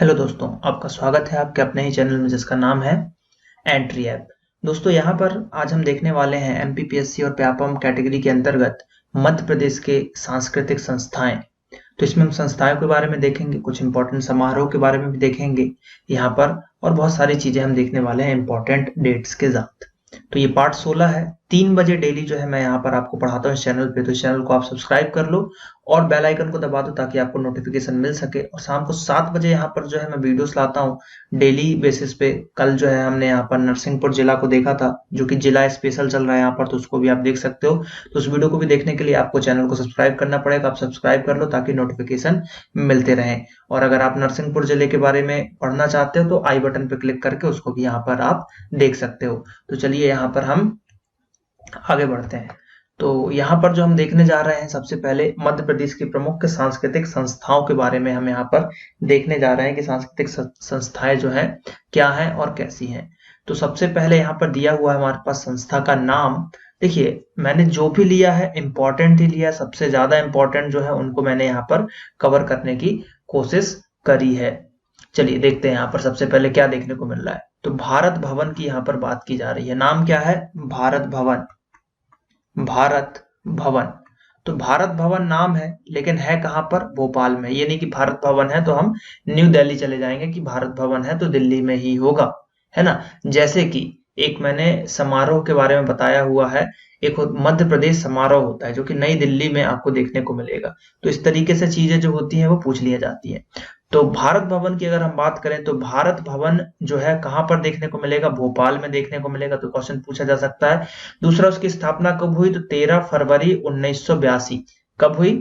Hello दोस्तों, आपका स्वागत है आपके अपने ही चैनल में जिसका नाम है एंट्री ऐप। दोस्तों, यहाँ पर आज हम देखने वाले हैं एमपीपीएससी और व्यापम कैटेगरी के अंतर्गत मध्य प्रदेश के सांस्कृतिक संस्थाएं। तो इसमें हम संस्थाओं के बारे में देखेंगे, कुछ इंपॉर्टेंट समारोह के बारे में भी देखेंगे यहाँ पर, और बहुत सारी चीजें हम देखने वाले हैं इंपॉर्टेंट डेट्स के साथ। तो ये पार्ट 16 है। 3 बजे डेली जो है मैं यहाँ पर आपको पढ़ाता हूँ इस चैनल पे, तो इस चैनल को आप सब्सक्राइब कर लो और बेल आइकन को दबा दो ताकि आपको नोटिफिकेशन मिल सके। और शाम को 7 बजे यहाँ पर जो है मैं वीडियोस लाता हूँ डेली बेसिस पे। कल जो है हमने यहाँ पर नरसिंहपुर जिला को देखा था, जो कि जिला स्पेशल चल रहा है यहाँ पर, तो उसको भी आप देख सकते हो। तो उस वीडियो को भी देखने के लिए आपको चैनल को सब्सक्राइब करना पड़ेगा। आप सब्सक्राइब कर लो ताकि नोटिफिकेशन मिलते रहे। और अगर आप नरसिंहपुर जिले के बारे में पढ़ना चाहते हो तो आई बटन पर क्लिक करके उसको भी यहाँ पर आप देख सकते हो। तो चलिए यहाँ पर हम आगे बढ़ते हैं। तो यहाँ पर जो हम देखने जा रहे हैं, सबसे पहले मध्य प्रदेश की प्रमुख सांस्कृतिक संस्थाओं के बारे में हम यहाँ पर देखने जा रहे हैं कि सांस्कृतिक संस्थाएं जो हैं क्या हैं और कैसी हैं। तो सबसे पहले यहाँ पर दिया हुआ है हमारे पास संस्था का नाम। देखिए, मैंने जो भी लिया है इंपॉर्टेंट ही लिया है, सबसे ज्यादा इंपॉर्टेंट जो है उनको मैंने यहाँ पर कवर करने की कोशिश करी है। चलिए देखते हैं यहाँ पर सबसे पहले क्या देखने को मिल रहा है। तो भारत भवन की यहाँ पर बात की जा रही है। नाम क्या है? भारत भवन। भारत भवन। तो भारत भवन नाम है, लेकिन है कहां पर? भोपाल में। ये नहीं कि भारत भवन है तो हम न्यू दिल्ली चले जाएंगे कि भारत भवन है तो दिल्ली में ही होगा, है ना। जैसे कि एक मैंने समारोह के बारे में बताया हुआ है, एक मध्य प्रदेश समारोह होता है जो कि नई दिल्ली में आपको देखने को मिलेगा। तो इस तरीके से चीजें जो होती हैं वो पूछ लिया जाती है। तो भारत भवन की अगर हम बात करें तो भारत भवन जो है कहां पर देखने को मिलेगा? भोपाल में देखने को मिलेगा। तो क्वेश्चन पूछा जा सकता है। दूसरा, उसकी स्थापना कब हुई? तो 13 फरवरी 1982। कब हुई?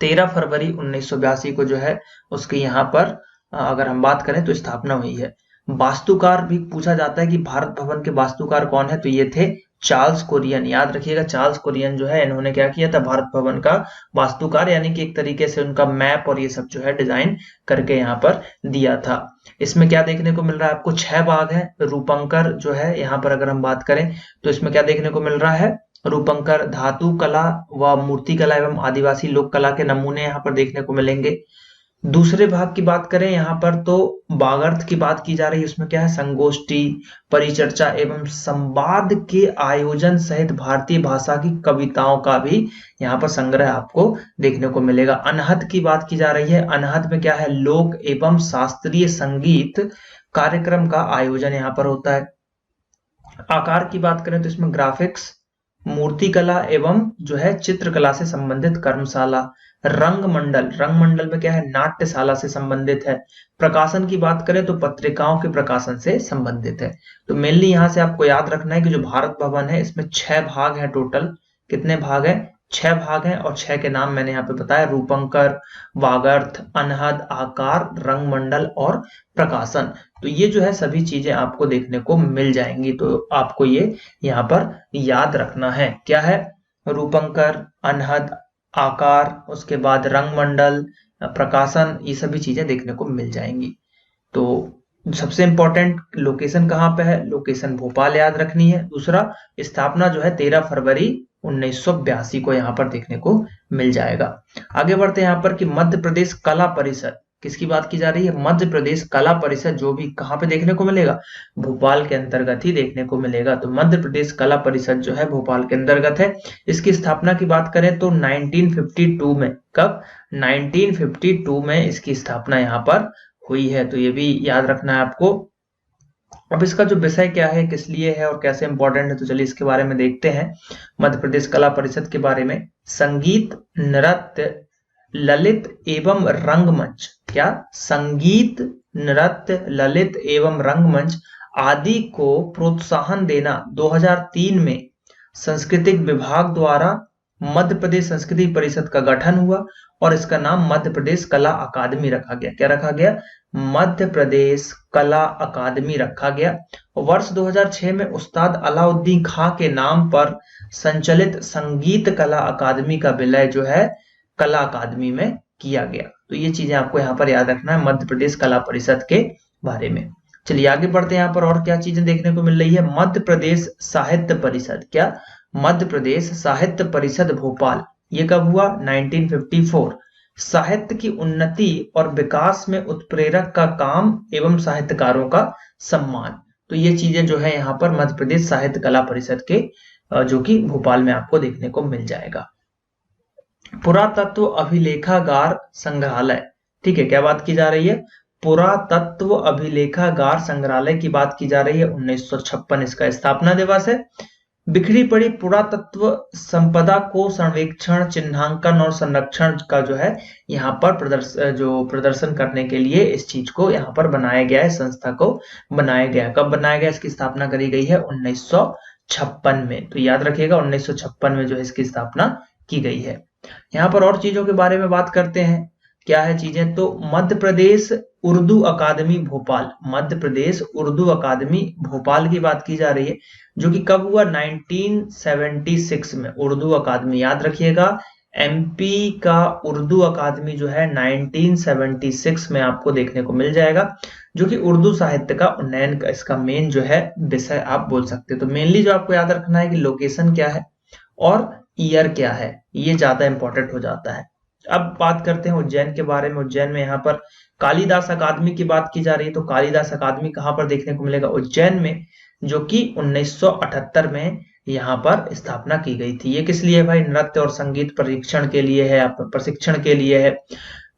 13 फरवरी 1982 को जो है उसकी यहाँ पर अगर हम बात करें तो स्थापना हुई है। वास्तुकार भी पूछा जाता है कि भारत भवन के वास्तुकार कौन है? तो ये थे चार्ल्स कुरियन। याद रखिएगा, चार्ल्स कुरियन जो है इन्होंने क्या किया था? भारत भवन का वास्तुकार, यानी कि एक तरीके से उनका मैप और ये सब जो है डिजाइन करके यहाँ पर दिया था। इसमें क्या देखने को मिल रहा है आपको? 6 भाग है। रूपंकर जो है यहाँ पर अगर हम बात करें तो इसमें क्या देखने को मिल रहा है? रूपंकर धातु कला व मूर्ति कला एवं आदिवासी लोक कला के नमूने यहाँ पर देखने को मिलेंगे। दूसरे भाग की बात करें यहाँ पर तो वागर्थ की बात की जा रही है। उसमें क्या है? संगोष्ठी, परिचर्चा एवं संवाद के आयोजन सहित भारतीय भाषा की कविताओं का भी यहाँ पर संग्रह आपको देखने को मिलेगा। अनहद की बात की जा रही है। अनहद में क्या है? लोक एवं शास्त्रीय संगीत कार्यक्रम का आयोजन यहाँ पर होता है। आकार की बात करें तो इसमें ग्राफिक्स, मूर्ति कला एवं जो है चित्रकला से संबंधित कर्मशाला। रंगमंडल, रंगमंडल में क्या है? नाट्यशाला से संबंधित है। प्रकाशन की बात करें तो पत्रिकाओं के प्रकाशन से संबंधित है। तो मेनली यहां से आपको याद रखना है कि जो भारत भवन है इसमें 6 भाग है टोटल। कितने भाग है? 6 भाग हैं, और 6 के नाम मैंने यहाँ पे बताया। रूपंकर, वागर्थ, अनहद, आकार, रंगमंडल और प्रकाशन। तो ये जो है सभी चीजें आपको देखने को मिल जाएंगी, तो आपको ये यहाँ पर याद रखना है। क्या है? रूपंकर, अनहद, आकार, उसके बाद रंगमंडल, प्रकाशन, ये सभी चीजें देखने को मिल जाएंगी। तो सबसे इंपॉर्टेंट लोकेशन कहाँ पे है? लोकेशन भोपाल याद रखनी है। दूसरा, स्थापना जो है 13 फरवरी 1982 को यहाँ पर देखने को मिल जाएगा। आगे बढ़ते हैं यहाँ पर कि मध्य प्रदेश कला परिषद, किसकी बात की जा रही है? मध्य प्रदेश कला परिषद, जो भी कहाँ पे देखने को मिलेगा? भोपाल के अंतर्गत ही देखने को मिलेगा। तो मध्य प्रदेश कला परिषद जो है भोपाल के अंतर्गत है। इसकी स्थापना की बात करें तो 1952 में। कब? 1952 में इसकी स्थापना यहाँ पर हुई है। तो ये भी याद रखना है आपको। अब इसका जो विषय क्या है, किस लिए है और कैसे इंपॉर्टेंट है, तो चलिए इसके बारे में देखते हैं। मध्य प्रदेश कला परिषद के बारे में, संगीत, नृत्य, ललित एवं रंगमंच। क्या? संगीत, नृत्य, ललित एवं रंगमंच आदि को प्रोत्साहन देना 2003 में सांस्कृतिक विभाग द्वारा मध्य प्रदेश संस्कृति परिषद का गठन हुआ और इसका नाम मध्य प्रदेश कला अकादमी रखा गया। क्या रखा गया? मध्य प्रदेश कला अकादमी रखा गया। वर्ष 2006 में उस्ताद अलाउद्दीन खां के नाम पर संचालित संगीत कला अकादमी का विलय जो है कला अकादमी में किया गया। तो ये चीजें आपको यहाँ पर याद रखना है मध्य प्रदेश कला परिषद के बारे में। चलिए आगे बढ़ते हैं यहाँ पर और क्या चीजें देखने को मिल रही है। मध्य प्रदेश साहित्य परिषद। क्या? मध्य प्रदेश साहित्य परिषद भोपाल। ये कब हुआ? 1954। साहित्य की उन्नति और विकास में उत्प्रेरक का काम एवं साहित्यकारों का सम्मान। तो ये चीजें जो है यहाँ पर मध्य प्रदेश साहित्य कला परिषद के जो कि भोपाल में आपको देखने को मिल जाएगा। पुरातत्व अभिलेखागार संग्रहालय, ठीक है, क्या बात की जा रही है? पुरातत्व अभिलेखागार संग्रहालय की बात की जा रही है। 1956 इसका स्थापना दिवस है। बिखरी पड़ी पुरातत्व संपदा को सर्वेक्षण, चिन्हांकन और संरक्षण का जो है यहाँ पर प्रदर्शन करने के लिए इस चीज को यहाँ पर बनाया गया है, संस्था को बनाया गया। कब बनाया गया? इसकी स्थापना करी गई है 1956 में। तो याद रखिएगा 1956 में जो है इसकी स्थापना की गई है। यहाँ पर और चीजों के बारे में बात करते हैं। क्या है चीजें? तो मध्य प्रदेश उर्दू अकादमी भोपाल, मध्य प्रदेश उर्दू अकादमी भोपाल की बात की जा रही है, जो कि कब हुआ? 1976 में। उर्दू अकादमी याद रखिएगा, एमपी का उर्दू अकादमी जो है 1976 में आपको देखने को मिल जाएगा, जो कि उर्दू साहित्य का उन्नयन का इसका मेन जो है विषय आप बोल सकते हैं। तो मेनली जो आपको याद रखना है कि लोकेशन क्या है और ईयर क्या है, ये ज्यादा इंपॉर्टेंट हो जाता है। अब बात करते हैं उज्जैन के बारे में। उज्जैन में यहाँ पर कालिदास अकादमी की बात की जा रही है। तो कालिदास अकादमी कहाँ पर देखने को मिलेगा? उज्जैन में, जो कि 1978 में यहाँ पर स्थापना की गई थी। ये किस लिए भाई? नृत्य और संगीत परीक्षण के लिए है, प्रशिक्षण के लिए है।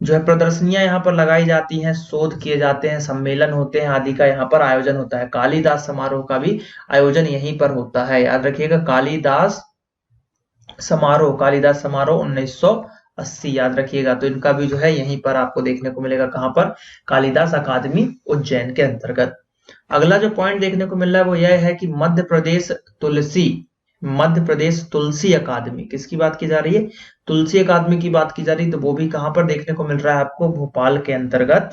जो है प्रदर्शनियां यहाँ पर लगाई जाती हैं, शोध किए जाते हैं, सम्मेलन होते हैं आदि का यहाँ पर आयोजन होता है। कालिदास समारोह का भी आयोजन यहीं पर होता है। याद रखिएगा कालिदास समारोह 1980 याद रखिएगा। तो इनका भी जो है यहीं पर आपको देखने को मिलेगा। कहां पर? कालिदास अकादमी उज्जैन के अंतर्गत। अगला जो पॉइंट देखने को मिल रहा है वो यह है कि मध्य प्रदेश तुलसी अकादमी, किसकी बात की जा रही है? तुलसी अकादमी की बात की जा रही है। तो वो भी कहां पर देखने को मिल रहा है आपको? भोपाल के अंतर्गत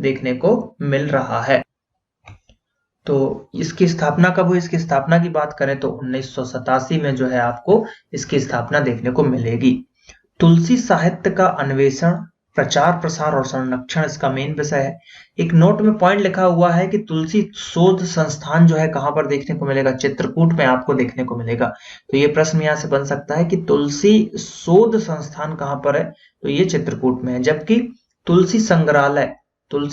देखने को मिल रहा है। तो इसकी स्थापना कब हुई? इसकी स्थापना की बात करें तो 1987 में जो है आपको इसकी स्थापना देखने को मिलेगी। तुलसी साहित्य का अन्वेषण, प्रचार, प्रसार और संरक्षण इसका मेन विषय है। एक नोट में पॉइंट लिखा हुआ है कि तुलसी शोध संस्थान जो है कहां पर देखने को मिलेगा? चित्रकूट में आपको देखने को मिलेगा। तो ये प्रश्न यहां से बन सकता है कि तुलसी शोध संस्थान कहां पर है? तो ये चित्रकूट में है। जबकि तुलसी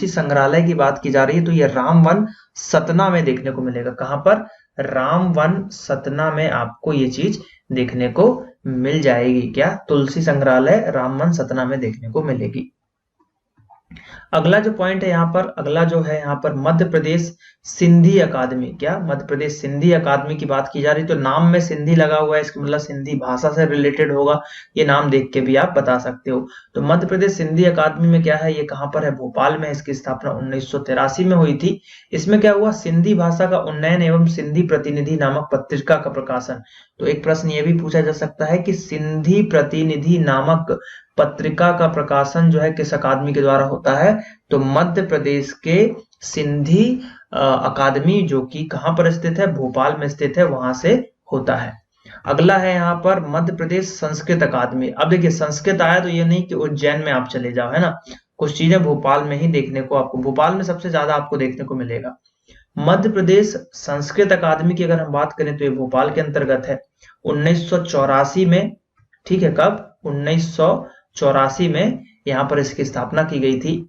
संग्रहालय की बात की जा रही है तो ये रामवन सतना में देखने को मिलेगा। कहां पर? रामवन सतना में आपको ये चीज देखने को मिल जाएगी। क्या? तुलसी संग्रहालय रामवन सतना में देखने को मिलेगी। अगला जो पॉइंट है अगला जो है यहाँ पर मध्य प्रदेश सिंधी अकादमी। क्या? मध्य प्रदेश सिंधी अकादमी की बात की जा रही। तो नाम में सिंधी लगा हुआ है, इसका मतलब सिंधी भाषा से रिलेटेड होगा। ये नाम देख के भी आप बता सकते हो। तो मध्य प्रदेश सिंधी अकादमी में क्या है? ये कहां पर है? भोपाल में। इसकी स्थापना 1983 में हुई थी। इसमें क्या हुआ? सिंधी भाषा का उन्नयन एवं सिंधी प्रतिनिधि नामक पत्रिका का प्रकाशन। तो एक प्रश्न ये भी पूछा जा सकता है कि सिंधी प्रतिनिधि नामक पत्रिका का प्रकाशन जो है किस अकादमी के द्वारा होता है? तो मध्य प्रदेश के सिंधी अकादमी, जो कि कहां पर स्थित है? भोपाल में स्थित है, वहां से होता है। अगला है यहाँ पर मध्य प्रदेश संस्कृत अकादमी। अब देखिए संस्कृत आया तो ये नहीं कि उज्जैन में आप चले जाओ, है ना। कुछ चीजें भोपाल में ही देखने को आपको, भोपाल में सबसे ज्यादा आपको देखने को मिलेगा। मध्य प्रदेश संस्कृत अकादमी की अगर हम बात करें तो ये भोपाल के अंतर्गत है। 1984 में, ठीक है, कब? 1984 में यहाँ पर इसकी स्थापना की गई थी।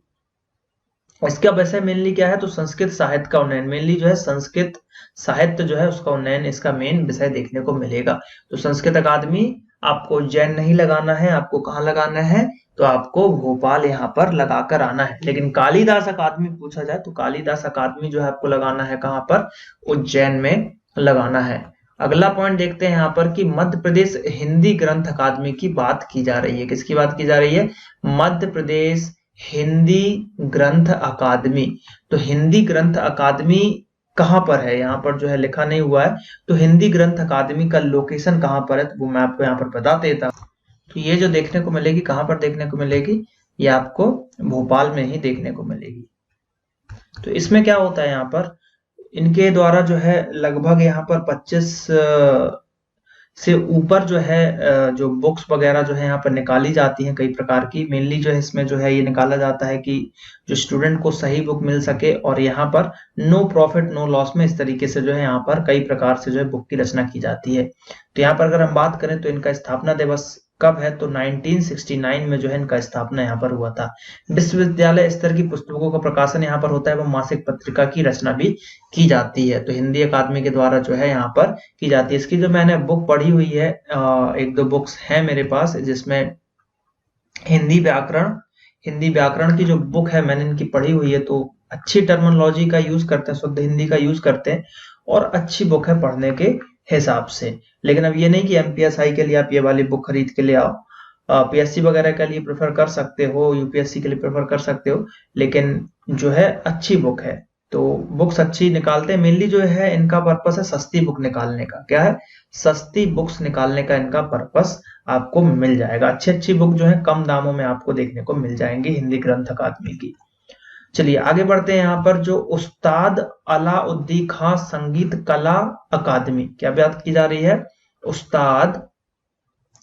इसका वैसे मेनली क्या है? तो संस्कृत साहित्य का उन्नयन, मेनली जो है संस्कृत साहित्य जो है उसका उन्नयन इसका मेन विषय देखने को मिलेगा। तो संस्कृत अकादमी आपको उज्जैन नहीं लगाना है, आपको कहाँ लगाना है? तो आपको भोपाल यहाँ पर लगाकर आना है। लेकिन कालिदास अकादमी पूछा जाए तो कालिदास अकादमी जो है आपको लगाना है कहाँ पर? उज्जैन में लगाना है। अगला पॉइंट देखते हैं यहाँ पर कि मध्य प्रदेश हिंदी ग्रंथ अकादमी की बात की जा रही है। किसकी बात की जा रही है? मध्य प्रदेश हिंदी ग्रंथ अकादमी। तो हिंदी ग्रंथ अकादमी कहां पर है? यहाँ पर जो है लिखा नहीं हुआ है। तो हिंदी ग्रंथ अकादमी का लोकेशन कहां पर है? तो वो मैं आपको यहाँ पर बता देता हूँ। तो ये जो देखने को मिलेगी, कहां पर देखने को मिलेगी? ये आपको भोपाल में ही देखने को मिलेगी। तो इसमें क्या होता है? यहाँ पर इनके द्वारा जो है लगभग यहाँ पर 25 से ऊपर जो है जो बुक्स वगैरह जो है यहाँ पर निकाली जाती हैं कई प्रकार की। मेनली जो है इसमें जो है ये निकाला जाता है कि जो स्टूडेंट को सही बुक मिल सके, और यहाँ पर नो प्रॉफिट नो लॉस में इस तरीके से जो है यहाँ पर कई प्रकार से जो है बुक की रचना की जाती है। तो यहाँ पर अगर हम बात करें तो इनका स्थापना दिवस कब है? तो 1969 में जो है इनका स्थापना यहाँ पर हुआ था। विश्वविद्यालय स्तर की पुस्तकों का प्रकाशन यहाँ पर होता है एवं मासिक पत्रिका की रचना भी की जाती है। तो हिंदी अकादमी के द्वारा जो है यहाँ पर की जाती है। इसकी जो मैंने बुक पढ़ी हुई है, एक दो बुक्स हैं मेरे पास, जिसमें हिंदी व्याकरण की जो बुक है मैंने इनकी पढ़ी हुई है। तो अच्छी टर्मिनोलॉजी का यूज करते हैं, शुद्ध हिंदी का यूज करते हैं और अच्छी बुक है पढ़ने के हिसाब से। लेकिन अब ये नहीं कि एमपीएसआई के लिए आप ये वाली बुक खरीद के ले आओ, पीएससी वगैरह के लिए प्रेफर कर सकते हो, यूपीएससी के लिए प्रेफर कर सकते हो, लेकिन जो है अच्छी बुक है। तो बुक्स अच्छी निकालते हैं। मेनली जो है इनका पर्पस है सस्ती बुक निकालने का। क्या है? सस्ती बुक्स निकालने का इनका पर्पस आपको मिल जाएगा। अच्छी बुक जो है कम दामों में आपको देखने को मिल जाएंगी हिंदी ग्रंथ अकादमी की। चलिए आगे बढ़ते हैं। यहाँ पर जो उस्ताद अलाउद्दीन खां संगीत कला अकादमी, क्या बात की जा रही है? उस्ताद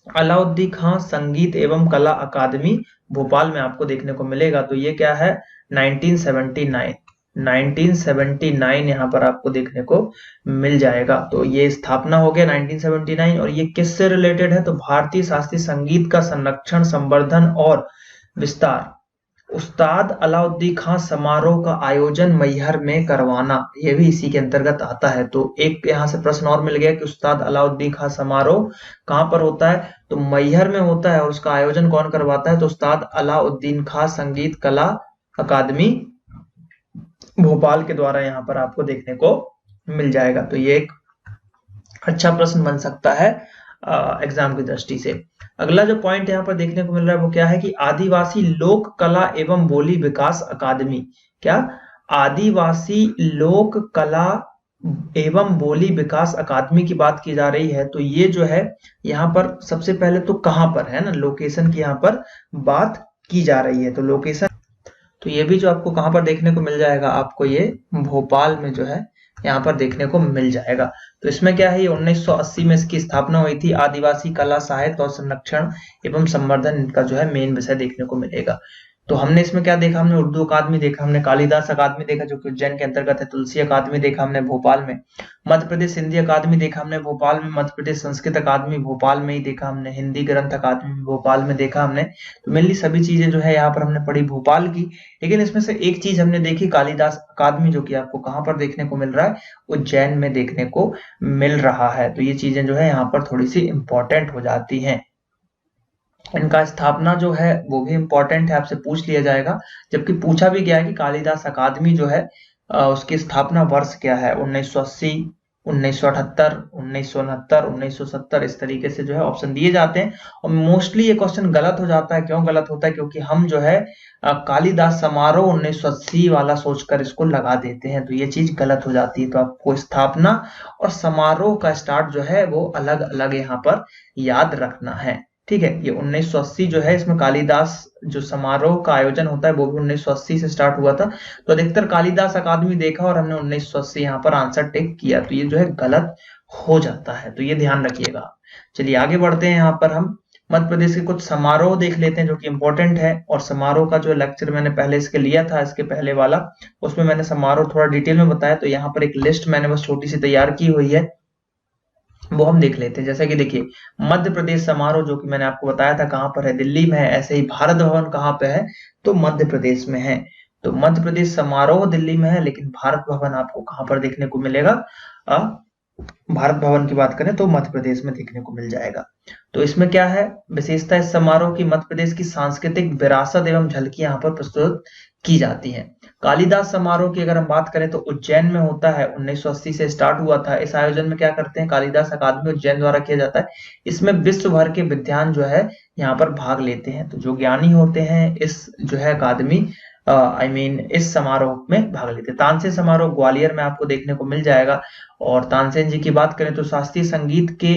अलाउद्दीन खां संगीत एवं कला अकादमी भोपाल में आपको देखने को मिलेगा। तो ये क्या है? 1979 यहाँ पर आपको देखने को मिल जाएगा। तो ये स्थापना हो गया 1979। और ये किससे रिलेटेड है? तो भारतीय शास्त्रीय संगीत का संरक्षण, संवर्धन और विस्तार। उस्ताद अलाउद्दीन खां समारोह का आयोजन मैहर में करवाना, ये भी इसी के अंतर्गत आता है। तो एक यहाँ से प्रश्न और मिल गया कि उस्ताद अलाउद्दीन खां समारोह कहाँ पर होता है? तो मैहर में होता है। और उसका आयोजन कौन करवाता है? तो उस्ताद अलाउद्दीन खां संगीत कला अकादमी भोपाल के द्वारा यहाँ पर आपको देखने को मिल जाएगा। तो ये एक अच्छा प्रश्न बन सकता है एग्जाम की दृष्टि से। अगला जो पॉइंट यहाँ पर देखने को मिल रहा है वो क्या है कि आदिवासी लोक कला एवं बोली विकास अकादमी। क्या? आदिवासी लोक कला एवं बोली विकास अकादमी की बात की जा रही है। तो ये जो है यहाँ पर सबसे पहले तो कहाँ पर है ना, लोकेशन की यहाँ पर बात की जा रही है। तो लोकेशन, तो ये भी जो आपको कहाँ पर देखने को मिल जाएगा, आपको ये भोपाल में जो है यहाँ पर देखने को मिल जाएगा। तो इसमें क्या है, ये 1980 में इसकी स्थापना हुई थी। आदिवासी कला साहित्य और संरक्षण एवं संवर्धन इनका जो है मेन विषय देखने को मिलेगा। तो हमने इसमें क्या देखा? हमने उर्दू अकादमी देखा, हमने कालिदास अकादमी देखा जो कि उज्जैन के अंतर्गत है, तुलसी अकादमी देखा हमने भोपाल में, मध्य प्रदेश हिंदी अकादमी देखा हमने भोपाल में, मध्य प्रदेश संस्कृत अकादमी भोपाल में ही देखा हमने, हिंदी ग्रंथ अकादमी भोपाल में देखा हमने। तो मेनली सभी चीजें जो है यहाँ पर हमने पढ़ी भोपाल की। लेकिन इसमें से एक चीज हमने देखी कालिदास अकादमी, जो कि आपको कहाँ पर देखने को मिल रहा है? उज्जैन में देखने को मिल रहा है। तो ये चीजें जो है यहाँ पर थोड़ी सी इंपॉर्टेंट हो जाती हैं। इनका स्थापना जो है वो भी इंपॉर्टेंट है, आपसे पूछ लिया जाएगा। जबकि पूछा भी गया है कि कालिदास अकादमी जो है उसकी स्थापना वर्ष क्या है? 1980, 1978, 1969, 1970, इस तरीके से जो है ऑप्शन दिए जाते हैं। और मोस्टली ये क्वेश्चन गलत हो जाता है। क्यों गलत होता है? क्योंकि हम जो है कालिदास समारोह 1980 वाला सोचकर इसको लगा देते हैं। तो ये चीज गलत हो जाती है। तो आपको स्थापना और समारोह का स्टार्ट जो है वो अलग अलग यहाँ पर याद रखना है। ठीक है, ये 1980 जो है, इसमें कालिदास जो समारोह का आयोजन होता है वो भी 1980 से स्टार्ट हुआ था। तो अधिकतर कालिदास अकादमी देखा और हमने 1980 यहाँ पर आंसर टिक किया। तो ये जो है गलत हो जाता है, तो ये ध्यान रखिएगा। चलिए आगे बढ़ते हैं। यहाँ पर हम मध्य प्रदेश के कुछ समारोह देख लेते हैं जो कि इंपॉर्टेंट है। और समारोह का जो लेक्चर मैंने पहले इसके लिया था, इसके पहले वाला, उसमें मैंने समारोह थोड़ा डिटेल में बताया। तो यहाँ पर एक लिस्ट मैंने बस छोटी सी तैयार की हुई है, वो हम देख लेते हैं। जैसे कि देखिए, मध्य प्रदेश समारोह जो कि मैंने आपको बताया था कहाँ पर है, दिल्ली में है। ऐसे ही भारत भवन कहाँ पे है? तो मध्य प्रदेश में है। तो मध्य प्रदेश समारोह दिल्ली में है, लेकिन भारत भवन आपको कहाँ पर देखने को मिलेगा? भारत भवन की बात करें तो मध्य प्रदेश में देखने को मिल जाएगा। तो इसमें क्या है विशेषता इस समारोह की? मध्य प्रदेश की सांस्कृतिक विरासत एवं झलकी यहाँ पर प्रस्तुत की जाती है। कालिदास समारोह की अगर हम बात करें तो उज्जैन में होता है, 1980 से स्टार्ट हुआ था। इस आयोजन में क्या करते हैं? कालिदास अकादमी उज्जैन द्वारा किया जाता है। इसमें विश्व भर के विद्वान जो है यहाँ पर भाग लेते हैं। तो जो ज्ञानी होते हैं इस जो है अकादमी इस समारोह में भाग लेते हैं। तानसेन समारोह ग्वालियर में आपको देखने को मिल जाएगा। और तानसेन जी की बात करें तो शास्त्रीय संगीत के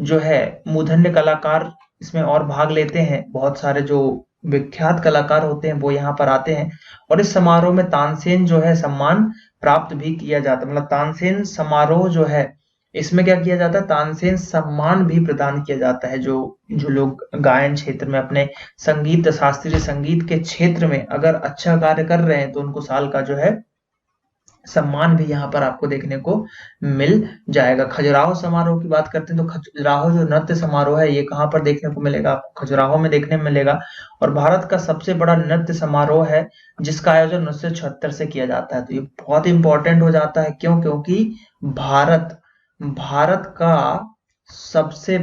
जो है मूर्धन्य कलाकार इसमें और भाग लेते हैं। बहुत सारे जो विख्यात कलाकार होते हैं वो यहाँ पर आते हैं। और इस समारोह में तानसेन जो है सम्मान प्राप्त भी किया जाता है। मतलब तानसेन समारोह जो है इसमें क्या किया जाता है? तानसेन सम्मान भी प्रदान किया जाता है। जो लोग गायन क्षेत्र में अपने संगीत, शास्त्रीय संगीत के क्षेत्र में अगर अच्छा कार्य कर रहे हैं तो उनको साल का जो है सम्मान भी यहाँ पर आपको देखने को मिल जाएगा। खजुराहो समारोह की बात करते हैं तो खजुराहो जो नृत्य समारोह है ये कहाँ पर देखने को मिलेगा, आपको खजुराहो में देखने में मिलेगा। और भारत का सबसे बड़ा नृत्य समारोह है जिसका आयोजन 1976 से किया जाता है। तो ये बहुत इंपॉर्टेंट हो जाता है, क्यों? क्योंकि भारत का सबसे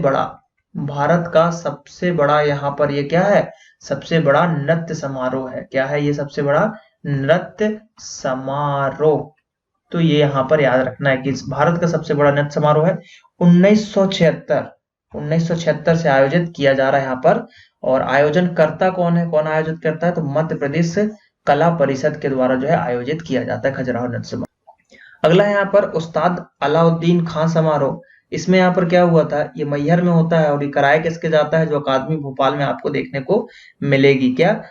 बड़ा यहाँ पर ये क्या है, सबसे बड़ा नृत्य समारोह है। क्या है ये सबसे बड़ा नृत्य समारोह? तो ये यहाँ पर याद रखना है कि भारत का सबसे बड़ा नृत्य समारोह है 1976 से आयोजित किया जा रहा है यहाँ पर। और आयोजन करता कौन है, कौन आयोजित करता है? तो मध्य प्रदेश कला परिषद के द्वारा जो है आयोजित किया जाता है खजुराहो नृत्य समारोह। अगला यहाँ पर उस्ताद अलाउद्दीन खां समारोह। इसमें यहाँ पर क्या हुआ था, ये मैहर में होता है और ये कराया किसके जाता है, जो अकादमी भोपाल में आपको देखने को मिलेगी। क्या?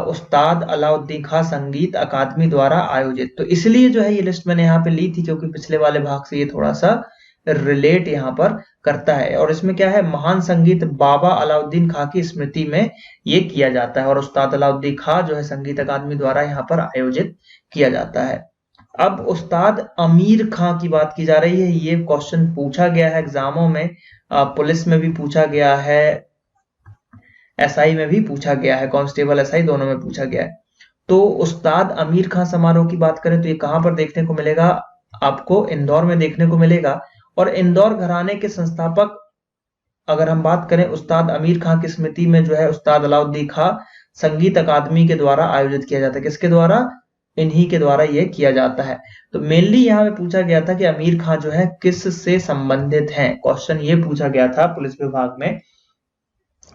उस्ताद अलाउद्दीन खां संगीत अकादमी द्वारा आयोजित। तो इसलिए जो है ये लिस्ट मैंने यहाँ पे ली थी क्योंकि पिछले वाले भाग से ये थोड़ा सा रिलेट यहाँ पर करता है। और इसमें क्या है, महान संगीत बाबा अलाउद्दीन खां की स्मृति में ये किया जाता है और उस्ताद अलाउद्दीन खां जो है संगीत अकादमी द्वारा यहाँ पर आयोजित किया जाता है। अब उस्ताद अमीर खां की बात की जा रही है। ये क्वेश्चन पूछा गया है एग्जामों में, पुलिस में भी पूछा गया है, एसआई में भी पूछा गया है, कांस्टेबल एसआई दोनों में पूछा गया है। तो उस्ताद अमीर खां समारोह की बात करें तो ये कहां पर देखने को मिलेगा, आपको इंदौर में देखने को मिलेगा। और इंदौर घराने के संस्थापक अगर हम बात करें उस्ताद अमीर खां की स्मृति में जो है उस्ताद अलाउद्दीन खां संगीत अकादमी के द्वारा आयोजित किया जाता है। किसके द्वारा? इन्हीं के द्वारा यह किया जाता है। तो मेनली यहाँ पे पूछा गया था कि अमीर खां जो है किस से संबंधित हैं। क्वेश्चन ये पूछा गया था पुलिस विभाग में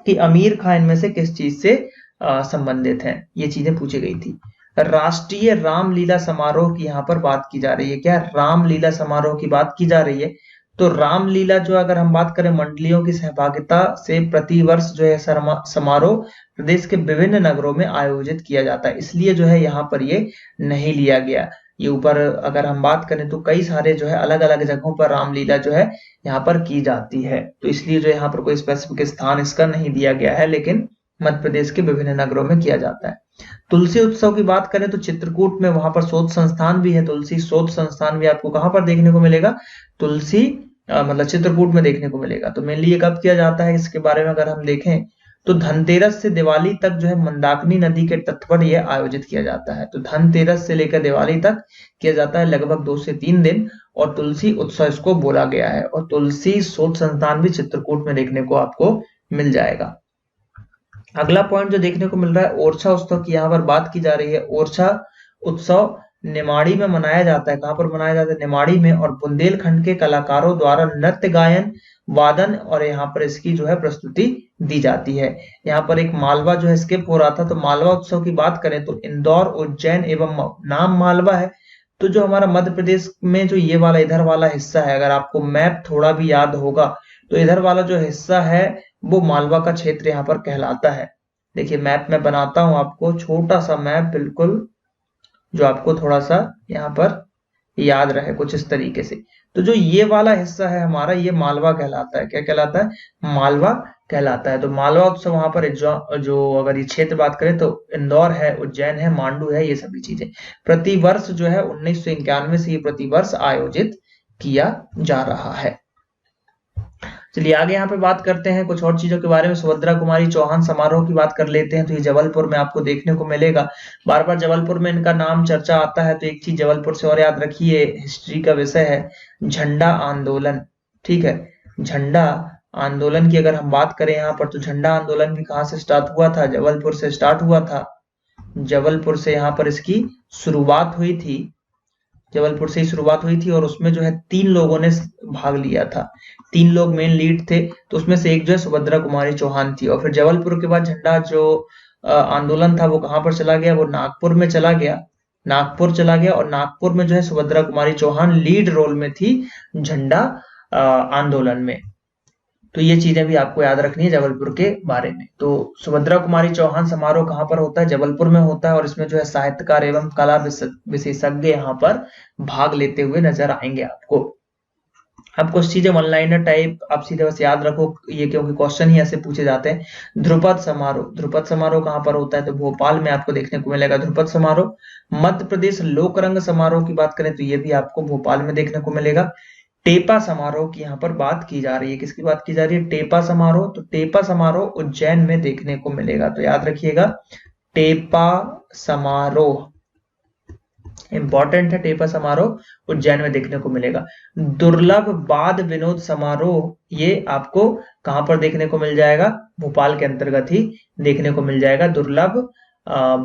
कि अमीर खां इनमें से किस चीज से संबंधित हैं, ये चीजें पूछी गई थी। राष्ट्रीय रामलीला समारोह की यहाँ पर बात की जा रही है। क्या? रामलीला समारोह की बात की जा रही है। तो रामलीला जो अगर हम बात करें मंडलियों की सहभागिता से प्रतिवर्ष जो है समारोह प्रदेश के विभिन्न नगरों में आयोजित किया जाता है, इसलिए जो है यहाँ पर ये नहीं लिया गया। ये ऊपर अगर हम बात करें तो कई सारे जो है अलग अलग जगहों पर रामलीला जो है यहाँ पर की जाती है, तो इसलिए जो यहाँ पर कोई स्पेसिफिक स्थान इसका नहीं दिया गया है, लेकिन मध्य प्रदेश के विभिन्न नगरों में किया जाता है। तुलसी उत्सव की बात करें तो चित्रकूट में वहां पर शोध संस्थान भी है, तुलसी शोध संस्थान भी आपको कहां पर देखने को मिलेगा, तुलसी मतलब चित्रकूट में देखने को मिलेगा। तो मेनली ये कब किया जाता है, इसके बारे में अगर हम देखें तो धनतेरस से दिवाली तक जो है मंदाकिनी नदी के तट पर यह आयोजित किया जाता है। तो धनतेरस से लेकर दिवाली तक किया जाता है, लगभग 2 से 3 दिन, और तुलसी उत्सव इसको बोला गया है। और तुलसी शोध संस्थान भी चित्रकूट में देखने को आपको मिल जाएगा। अगला पॉइंट जो देखने को मिल रहा है ओरछा उत्सव की यहाँ पर बात की जा रही है। ओरछा उत्सव निमाड़ी में मनाया जाता है। कहां पर मनाया जाता है? निमाड़ी में। और बुंदेलखंड के कलाकारों द्वारा नृत्य गायन वादन और यहाँ पर इसकी जो है प्रस्तुति दी जाती है। यहाँ पर एक मालवा जो है स्किप हो रहा था, तो मालवा उत्सव की बात करें तो इंदौर, उज्जैन एवं नाम मालवा है। तो जो हमारा मध्य प्रदेश में जो ये वाला इधर वाला हिस्सा है, अगर आपको मैप थोड़ा भी याद होगा तो इधर वाला जो हिस्सा है वो मालवा का क्षेत्र यहाँ पर कहलाता है। देखिए मैप में बनाता हूं आपको, छोटा सा मैप बिल्कुल, जो आपको थोड़ा सा यहाँ पर याद रहे कुछ इस तरीके से। तो जो ये वाला हिस्सा है हमारा, ये मालवा कहलाता है। क्या कहलाता है? मालवा कहलाता है। तो मालवा उत्सव वहां पर जो अगर ये क्षेत्र बात करें तो इंदौर है, उज्जैन है, मांडू है, ये सभी चीजें प्रतिवर्ष जो है 1991 से ये प्रतिवर्ष आयोजित किया जा रहा है। चलिए आगे यहाँ पे बात करते हैं कुछ और चीजों के बारे में। सुभद्रा कुमारी चौहान समारोह की बात कर लेते हैं। तो ये जबलपुर में आपको देखने को मिलेगा। बार बार जबलपुर में इनका नाम चर्चा आता है, तो एक चीज जबलपुर से और याद रखिए, हिस्ट्री का विषय है झंडा आंदोलन। ठीक है, झंडा आंदोलन की अगर हम बात करें यहाँ पर, तो झंडा आंदोलन भी कहाँ से स्टार्ट हुआ था? जबलपुर से स्टार्ट हुआ था। जबलपुर से यहाँ पर इसकी शुरुआत हुई थी, जबलपुर से ही शुरुआत हुई थी। और उसमें जो है 3 लोगों ने भाग लिया था, 3 लोग मेन लीड थे। तो उसमें से एक जो है सुभद्रा कुमारी चौहान थी। और फिर जबलपुर के बाद झंडा जो आंदोलन था वो कहां पर चला गया? वो नागपुर में चला गया, नागपुर चला गया। और नागपुर में जो है सुभद्रा कुमारी चौहान लीड रोल में थी झंडा आंदोलन में। तो ये चीजें भी आपको याद रखनी है जबलपुर के बारे में। तो सुभद्रा कुमारी चौहान समारोह कहां पर होता है? जबलपुर में होता है। और इसमें जो है साहित्यकार एवं कला विशेषज्ञ यहाँ पर भाग लेते हुए नजर आएंगे आपको। अब कुछ चीजें वन लाइनर टाइप आप सीधे बस याद रखो ये, क्योंकि क्वेश्चन ही ऐसे पूछे जाते हैं। ध्रुपद समारोह, ध्रुपद समारोह कहाँ पर होता है? तो भोपाल में आपको देखने को मिलेगा ध्रुपद समारोह। मध्य प्रदेश लोक रंग समारोह की बात करें तो ये भी आपको भोपाल में देखने को मिलेगा। टेपा समारोह की यहाँ पर बात की जा रही है, किसकी बात की जा रही है? टेपा समारोह। तो टेपा समारोह उज्जैन में देखने को मिलेगा, तो याद रखिएगा टेपा समारोह इंपॉर्टेंट है। टेपा समारोह उज्जैन में देखने को मिलेगा। दुर्लभ वाद विनोद समारोह ये आपको कहां पर देखने को मिल जाएगा? भोपाल के अंतर्गत ही देखने को मिल जाएगा दुर्लभ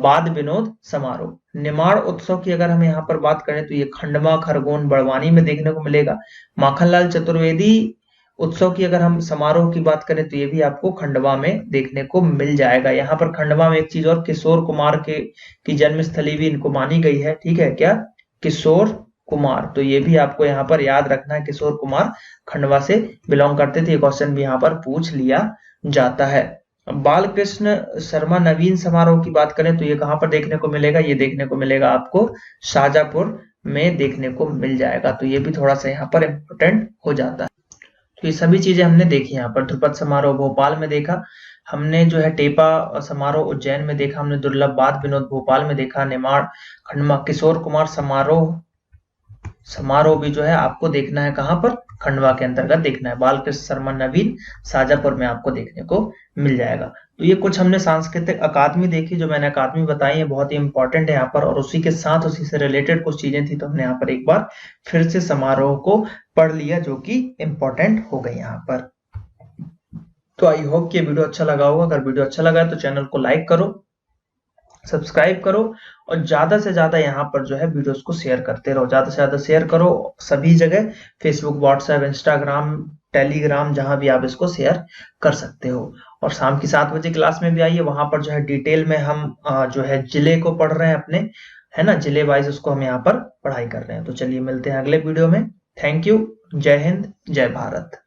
वाद विनोद समारोह। निमाड़ उत्सव की अगर हम यहाँ पर बात करें तो ये खंडवा, खरगोन, बड़वानी में देखने को मिलेगा। माखनलाल चतुर्वेदी उत्सव की अगर हम समारोह की बात करें तो ये भी आपको खंडवा में देखने को मिल जाएगा। यहाँ पर खंडवा में एक चीज और, किशोर कुमार की जन्मस्थली भी इनको मानी गई है, ठीक है क्या? किशोर कुमार, तो ये भी आपको यहाँ पर याद रखना है, किशोर कुमार खंडवा से बिलोंग करते थे। ये क्वेश्चन भी यहाँ पर पूछ लिया जाता है। बाल कृष्ण शर्मा नवीन समारोह की बात करें तो ये कहां पर देखने को मिलेगा? ये देखने को मिलेगा आपको शाजापुर में देखने को मिल जाएगा, तो ये भी थोड़ा सा यहाँ पर इम्पोर्टेंट हो जाता है। तो ये सभी चीजें हमने देखी यहाँ पर। ध्रुपद समारोह भोपाल में देखा हमने, जो है टेपा समारोह उज्जैन में देखा हमने, दुर्लभ वाद विनोद भोपाल में देखा, निमाड़ खंडवा, किशोर कुमार समारोह भी जो है आपको देखना है कहां पर? खंडवा के अंतर्गत देखना है। बालकृष्ण शर्मा नवीन शाजापुर में आपको देखने को मिल जाएगा। तो ये कुछ हमने सांस्कृतिक अकादमी देखी, जो मैंने अकादमी बताई है बहुत ही इंपॉर्टेंट है यहाँ पर, और उसी के साथ उसी से रिलेटेड कुछ चीजें थी, तो हमने यहाँ पर एक बार फिर से समारोह को पढ़ लिया, जो कि इंपॉर्टेंट हो गई यहाँ पर। तो आई होप कि वीडियो अच्छा लगा होगा। अगर वीडियो अच्छा लगा तो चैनल को लाइक करो, सब्सक्राइब करो, और ज्यादा से ज्यादा यहाँ पर जो है वीडियोस को शेयर करते रहो। ज्यादा से ज्यादा शेयर करो सभी जगह, फेसबुक, व्हाट्सएप, इंस्टाग्राम, टेलीग्राम, जहां भी आप इसको शेयर कर सकते हो। और शाम की 7 बजे क्लास में भी आइए, वहां पर जो है डिटेल में हम जो है जिले को पढ़ रहे हैं अपने, है ना, जिले वाइज उसको हम यहाँ पर पढ़ाई कर रहे हैं। तो चलिए मिलते हैं अगले वीडियो में। Thank you. जय हिंद, जय भारत।